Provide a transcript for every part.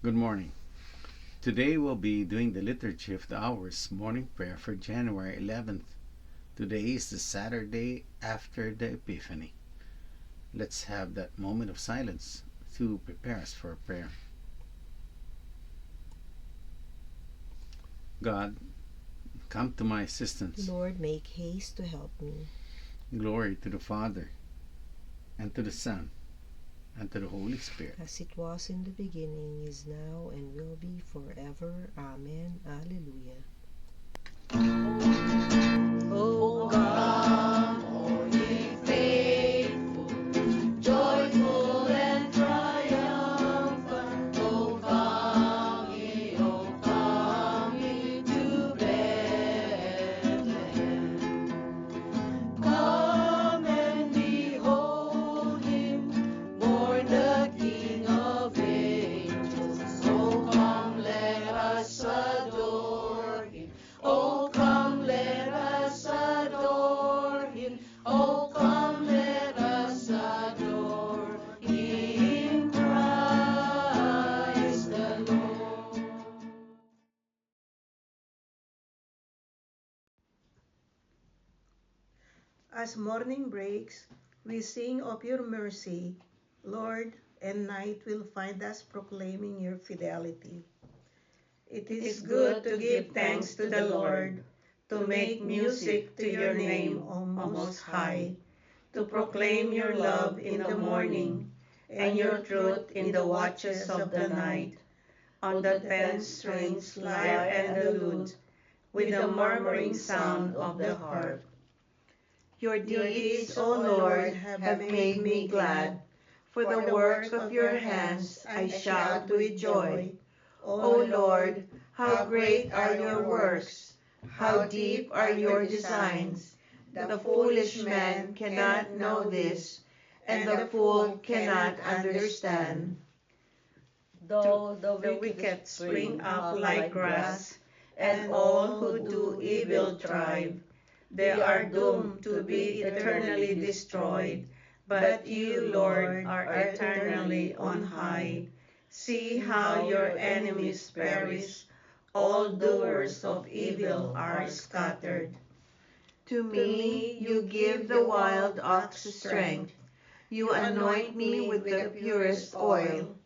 Good morning. Today we'll be doing the Liturgy of the Hours morning prayer for January 11th. Today is the Saturday after the Epiphany. Let's have that moment of silence to prepare us for prayer. God, come to my assistance. Lord, make haste to help me. Glory to the Father, and to the Son, and to the Holy Spirit. As it was in the beginning, is now, and will be forever. Amen. Alleluia. O come, all ye faithful, joyful and triumphant. O come ye to Bethlehem. Come and behold him, born the King of angels. O come, let us adore him. O come, let us adore him. O come, let us adore him, Christ the Lord. As morning breaks, we sing of your mercy, Lord, and night will find us proclaiming your fidelity. It is good to give thanks to the Lord, to make music to your name, O Most High, to proclaim your love in the morning and your truth in the watches of the night, on the 10 strings lyre and the lute, with the murmuring sound of the harp. Your deeds, O Lord, have made me glad. For the work of your hands I shout with joy. O Lord, how great are your works! How deep are your designs! The foolish man cannot know this, and the fool cannot understand. Though the wicked spring up like grass, and all who do evil thrive, they are doomed to be eternally destroyed. But you, Lord, are eternally on high. See how your enemies perish. All doers of evil are scattered. To me you give the wild ox strength. You anoint me with the purest oil.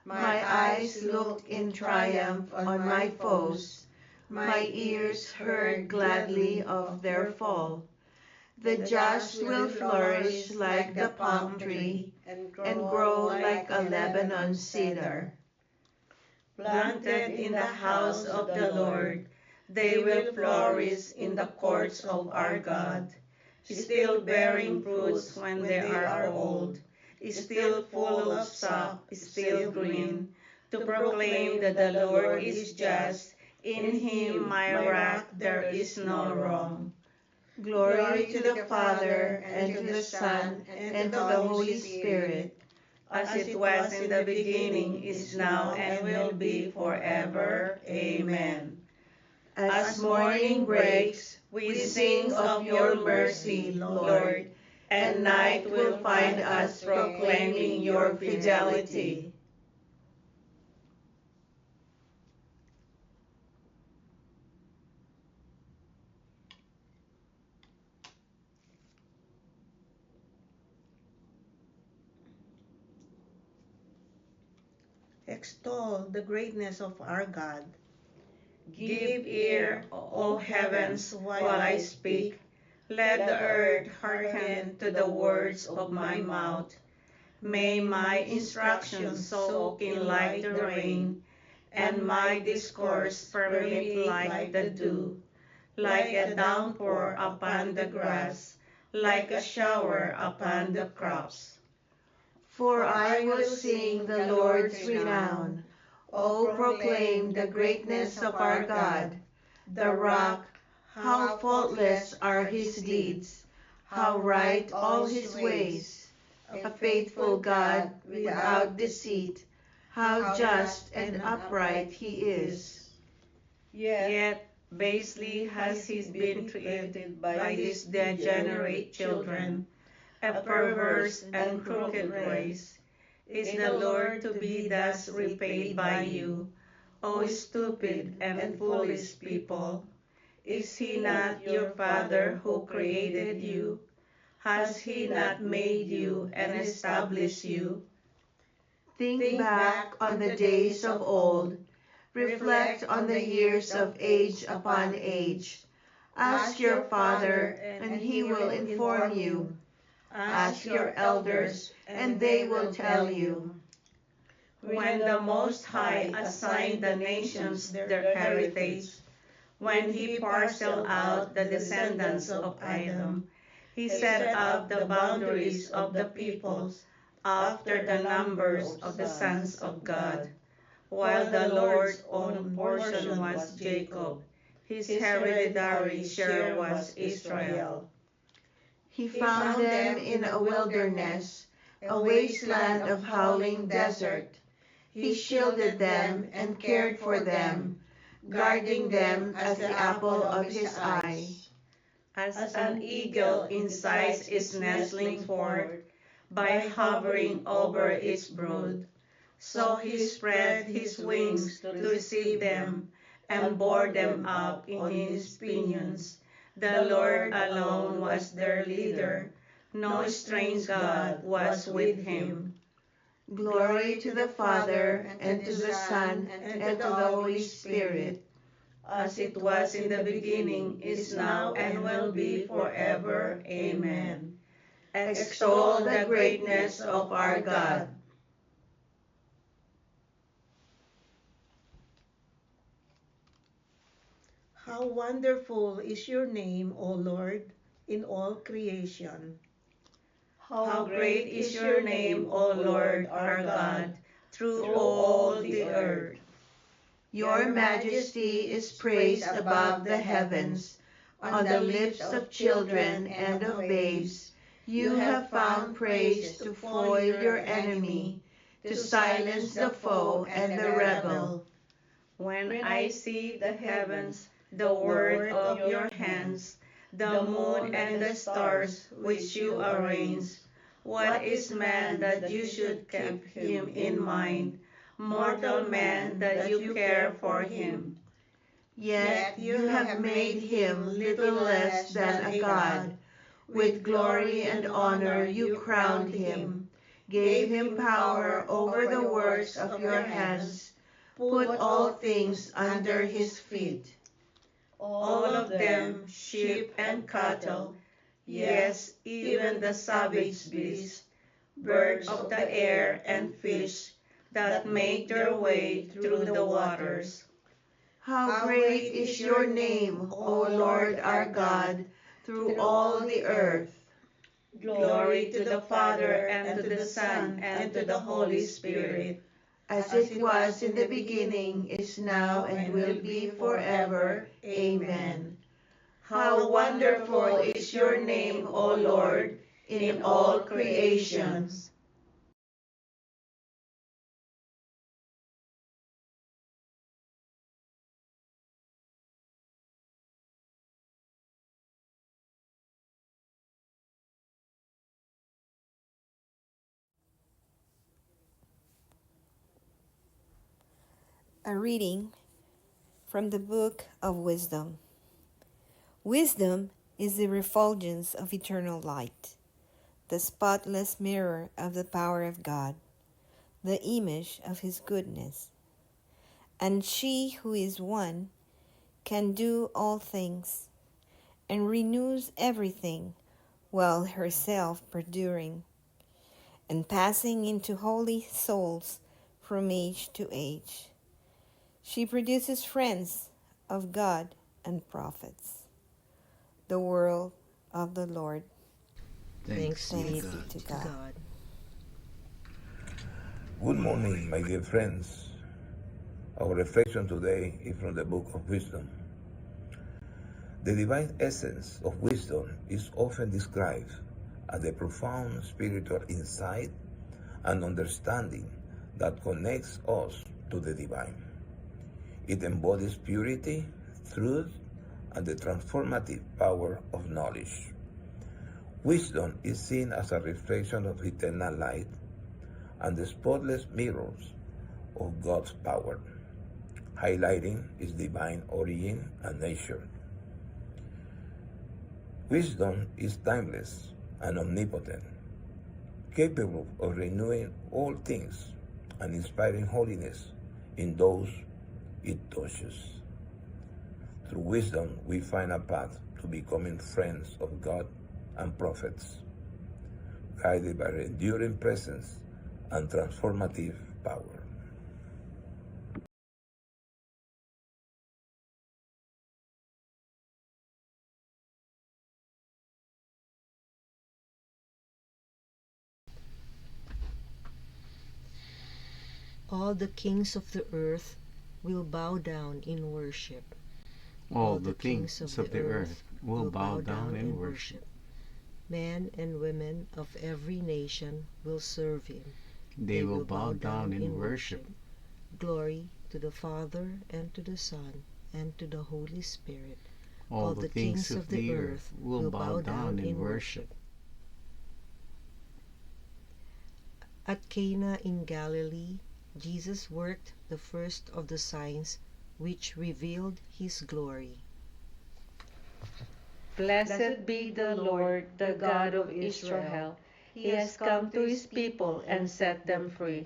My eyes looked in triumph on my foes. My ears heard gladly of their fall. The just will flourish like the palm tree and grow like a Lebanon cedar. Planted in the house of the Lord, they will flourish in the courts of our God, still bearing fruits when they are old, still full of sap, still green, to proclaim that the Lord is just. In him, my rock, there is no wrong. Glory to the Father, and to the Son, and to the Holy Spirit, as it was in the beginning, is now, and will be forever. Amen. As morning breaks, we sing of your mercy, Lord, and night will find us proclaiming your fidelity. Extol the greatness of our God. Give ear, O heavens, while I speak. Let the earth hearken to the words of my mouth. May my instructions soak in like the rain, and my discourse permeate like the dew, like a downpour upon the grass, like a shower upon the crops. For I will sing the Lord's renown. O proclaim the greatness of our God, the rock. How faultless are his deeds, how right all his ways. A faithful God without deceit, how just and upright he is. Yet basely has he been treated by these degenerate children, a perverse and crooked race. is the Lord to be thus repaid by you, O stupid and foolish people? Is he not your Father who created you? Has he not made you and established you? Think back on the days of old. Reflect on the years of age upon age. Ask your father, and he will inform you. Ask your elders, and they will tell you. When the Most High assigned the nations their heritage, when he parceled out the descendants of Adam, he set up the boundaries of the peoples after the numbers of the sons of God. While the Lord's own portion was Jacob, his hereditary share was Israel. He found them in a wilderness, a wasteland of howling desert. He shielded them and cared for them, guarding them as the apple of his eye. As an eagle incites its nestling forth by hovering over its brood, so he spread his wings to receive them and bore them up in his pinions. The Lord alone was their leader. No strange God was with him. Glory to the Father, and to the Son, and to the Holy Spirit, As it was in the beginning, is now, and will be forever. Amen. Extol the greatness of our God. How wonderful is your name, O Lord, in all creation. How great is your name, O Lord our God, through all the earth. your majesty is praised above the heavens. On the lips of children and of babes, you have found praise to foil your enemy, to silence the foe and the rebel. When I see the heavens, the work of your hands, the moon and the stars which you arrange, what is man that you should keep him in mind, mortal man that you care for him? Yet you have made him little less than a god. With glory and honor you crowned him, gave him power over the works of your hands, put all things under his feet. All of them, sheep and cattle, yes, even the savage beasts, birds of the air and fish that make their way through the waters. How great is your name, O Lord our God, through all the earth. Glory to the Father, and to the Son, and to the Holy Spirit, As it was in the beginning, is now, and will be forever. Amen. How wonderful is your name, O Lord, in all creations. A reading from the Book of Wisdom. Wisdom is the refulgence of eternal light, the spotless mirror of the power of God, the image of his goodness. And she who is one can do all things, and renews everything, while herself perduring, and passing into holy souls from age to age. She produces friends of God and prophets. The word of the Lord. Thanks be Thanks to be God. to God. Good morning, my dear friends. Our reflection today is from the Book of Wisdom. The divine essence of wisdom is often described as the profound spiritual insight and understanding that connects us to the divine. It embodies purity, truth, and the transformative power of knowledge. Wisdom is seen as a reflection of eternal light, and the spotless mirrors of God's power, highlighting its divine origin and nature. Wisdom is timeless and omnipotent, capable of renewing all things and inspiring holiness in those it touches. Through wisdom, we find a path to becoming friends of God and prophets, guided by her enduring presence and transformative power. All the kings of the earth will bow down in worship. All the kings of the earth will bow down and worship. Men and women of every nation will serve him. They will bow down in worship. Glory to the Father, and to the Son, and to the Holy Spirit. All the kings of the earth will bow down in worship. At Cana in Galilee, Jesus worked the first of the signs which revealed his glory. Blessed be the Lord, the God of Israel. He has come to his people and set them free.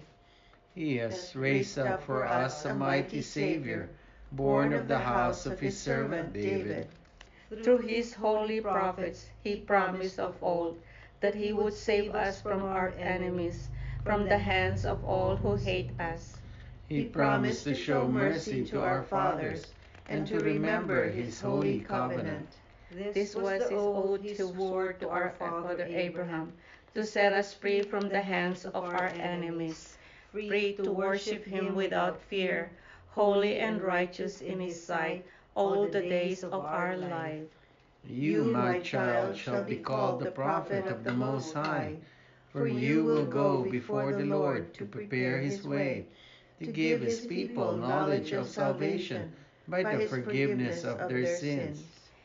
He has raised up for us a mighty Savior, born of the house of his servant David. Through his holy prophets, he promised of old that he would save us from our enemies, from the hands of all who hate us. He promised to show mercy to our fathers and to remember his holy covenant. This was the oath he swore to our father Abraham, to set us free from the hands of our enemies, free to worship him without fear, holy and righteous in his sight all the days of our life. You, my child, shall be called the prophet of the Most High, for you will go before the Lord to prepare his way, to give his people knowledge of salvation by the forgiveness of their sins.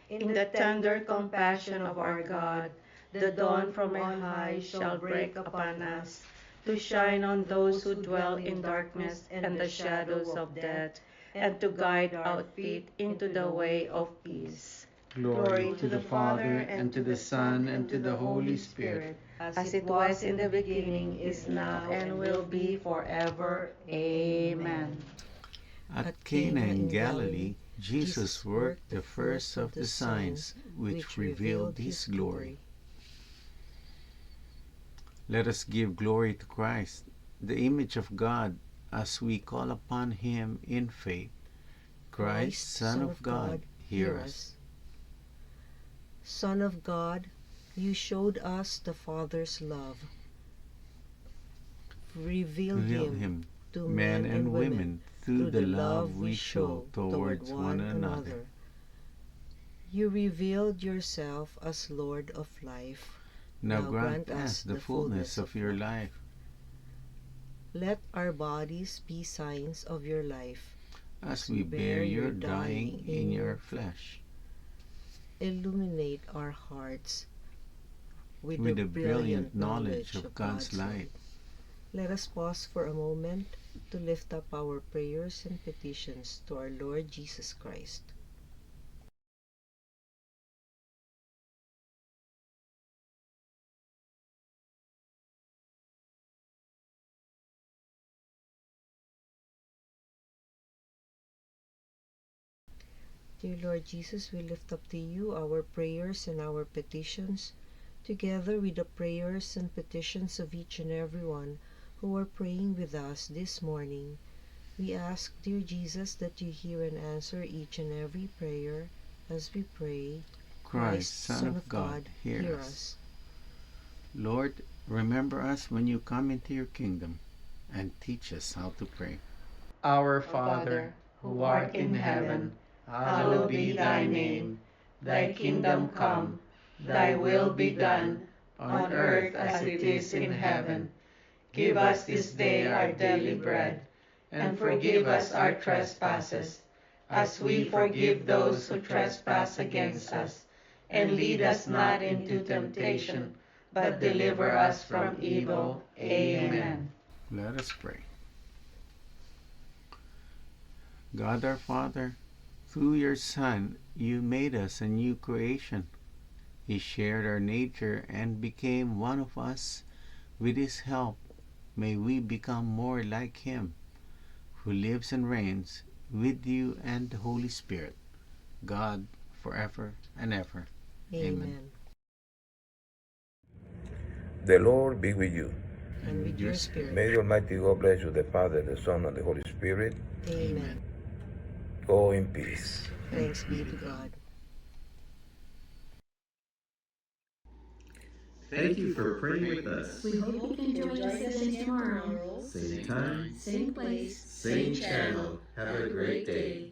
In the tender compassion of our God, the dawn from on high shall break upon us, to shine on those who dwell in darkness and the shadows of death, and to guide our feet into the way of peace. Glory to the Father, and to the Son, and to the Holy Spirit, as it was in the beginning, is now, and will be forever. Amen. At Cana in Galilee, Jesus worked the first of the signs which revealed his glory. Let us give glory to Christ, the image of God, as we call upon him in faith. Christ, Son of God, hear us. Son of God, you showed us the Father's love. Reveal him to men and women through the love we show towards one another. You revealed yourself as Lord of life. Now grant us the fullness of your life. Let our bodies be signs of your life, as we bear your dying in your flesh. Illuminate our hearts with the brilliant knowledge of God's light. Let us pause for a moment to lift up our prayers and petitions to our Lord Jesus Christ. Dear Lord Jesus, we lift up to you our prayers and our petitions, together with the prayers and petitions of each and every one who are praying with us this morning. We ask, dear Jesus, that you hear and answer each and every prayer as we pray. Christ, Son of God, hear us. Lord, remember us when you come into your kingdom, and teach us how to pray. Our Father, who art in heaven, hallowed be thy name. Thy kingdom come, thy will be done, on earth as it is in heaven. Give us this day our daily bread, and forgive us our trespasses, as we forgive those who trespass against us. And lead us not into temptation, but deliver us from evil. Amen. Let us pray. God our Father, through your Son, you made us a new creation. He shared our nature and became one of us. With his help, may we become more like him, who lives and reigns with you and the Holy Spirit, God, forever and ever. Amen. The Lord be with you. And with your spirit. May the Almighty God bless you, the Father, the Son, and the Holy Spirit. Amen. Go in peace. Thanks be to God. Thank you for praying with us. We hope you can join us again tomorrow. Same time, Same place. same channel. Have a great day.